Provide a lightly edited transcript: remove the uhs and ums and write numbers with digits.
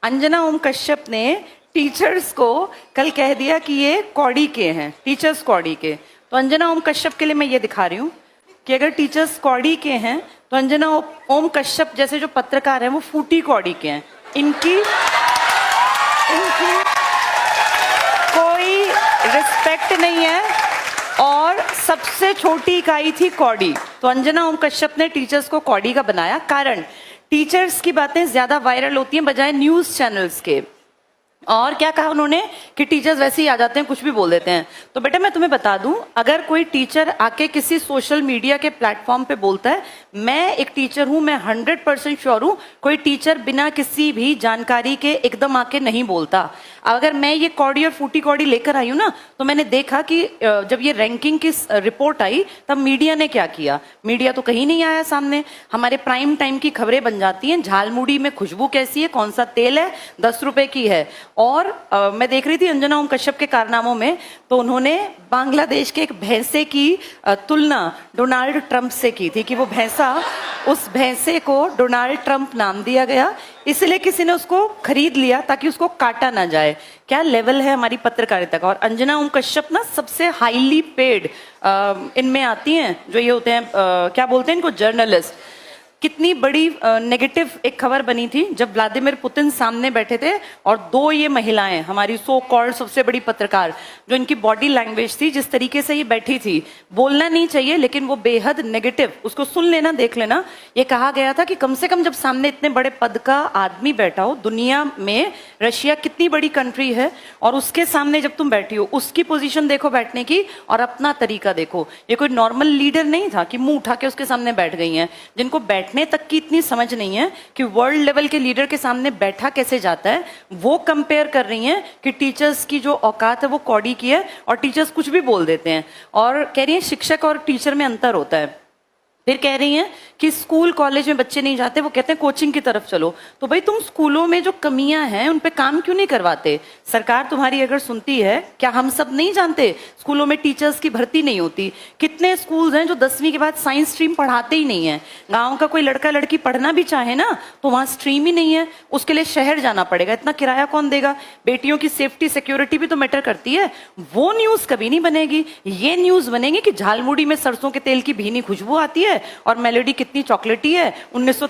अंजना ओम कश्यप ने टीचर्स को कल कह दिया कि ये कौड़ी के हैं, टीचर्स कौड़ी के। तो अंजना ओम कश्यप के लिए मैं ये दिखा रही हूँ कि अगर टीचर्स कौड़ी के हैं तो अंजना ओम कश्यप जैसे जो पत्रकार हैं वो फूटी कौड़ी के हैं। इनकी कोई रिस्पेक्ट नहीं है और सबसे छोटी इकाई थी कौड़ी। तो अंजना ओम कश्यप ने टीचर्स को कौड़ी का बनाया। कारण टीचर्स की बातें ज्यादा वायरल होती हैं बजाय न्यूज चैनल्स के। और क्या कहा उन्होंने कि टीचर्स वैसे ही आ जाते हैं, कुछ भी बोल देते हैं। तो बेटा मैं तुम्हें बता दूं, अगर कोई टीचर आके किसी सोशल मीडिया के प्लेटफॉर्म पे बोलता है, मैं एक टीचर हूं, मैं 100% श्योर हूं कोई टीचर बिना किसी भी जानकारी के एकदम आके नहीं बोलता। अगर मैं ये कौड़ी और फूटी कौड़ी लेकर आई हूं ना, तो मैंने देखा कि जब ये रैंकिंग की रिपोर्ट आई तब मीडिया ने क्या किया। मीडिया तो कहीं नहीं आया सामने। हमारे प्राइम टाइम की खबरें बन जाती हैं, झालमुड़ी में खुशबू कैसी है, कौन सा तेल है, 10 रुपए की है। और मैं देख रही थी अंजना ओम कश्यप के कारनामों में, तो उन्होंने बांग्लादेश के एक भैंसे की तुलना डोनाल्ड ट्रंप से की थी कि वो भैंसा, उस भैंसे को डोनाल्ड ट्रंप नाम दिया गया, इसलिए किसी ने उसको खरीद लिया ताकि उसको काटा ना जाए। क्या लेवल है हमारी पत्रकारिता का। और अंजना ओम कश्यप ना सबसे हाईली पेड इनमें आती हैं, जो ये होते हैं क्या बोलते हैं इनको, जर्नलिस्ट। कितनी बड़ी नेगेटिव एक खबर बनी थी जब व्लादिमीर पुतिन सामने बैठे थे और दो ये महिलाएं, हमारी सो कॉल्ड सबसे बड़ी पत्रकार, जो इनकी बॉडी लैंग्वेज थी, जिस तरीके से ये बैठी थी, बोलना नहीं चाहिए लेकिन वो बेहद नेगेटिव, उसको सुन लेना, देख लेना। ये कहा गया था कि कम से कम जब सामने इतने बड़े पद का आदमी बैठा हो, दुनिया में रशिया कितनी बड़ी कंट्री है और उसके सामने जब तुम बैठी हो, उसकी पोजीशन देखो बैठने की और अपना तरीका देखो। ये कोई नॉर्मल लीडर नहीं था कि मुंह उठा के उसके सामने बैठ गई हैं, जिनको बैठने तक की इतनी समझ नहीं है कि वर्ल्ड लेवल के लीडर के सामने बैठा कैसे जाता है। वो कंपेयर कर रही हैं कि टीचर्स की जो औकात है वो कौड़ी की है और टीचर्स कुछ भी बोल देते हैं। और कह रही हैं शिक्षक और टीचर में अंतर होता है। फिर कह रही हैं कि स्कूल कॉलेज में बच्चे नहीं जाते, वो कहते हैं कोचिंग की तरफ चलो। तो भाई तुम स्कूलों में जो कमियां हैं उन पे काम क्यों नहीं करवाते। सरकार तुम्हारी अगर सुनती है, क्या हम सब नहीं जानते स्कूलों में टीचर्स की भर्ती नहीं होती। कितने स्कूल्स हैं जो 10वीं के बाद साइंस स्ट्रीम पढ़ाते ही नहीं है। गाँव का कोई लड़का लड़की पढ़ना भी चाहे ना तो वहाँ स्ट्रीम ही नहीं है, उसके लिए शहर जाना पड़ेगा। इतना किराया कौन देगा। बेटियों की सेफ्टी सिक्योरिटी भी तो मैटर करती है। वो न्यूज कभी नहीं बनेगी। ये न्यूज बनेगी कि झालमुड़ी में सरसों के तेल की भीनी खुशबू आती है और मेलोडी कितनी चॉकलेटी है। 19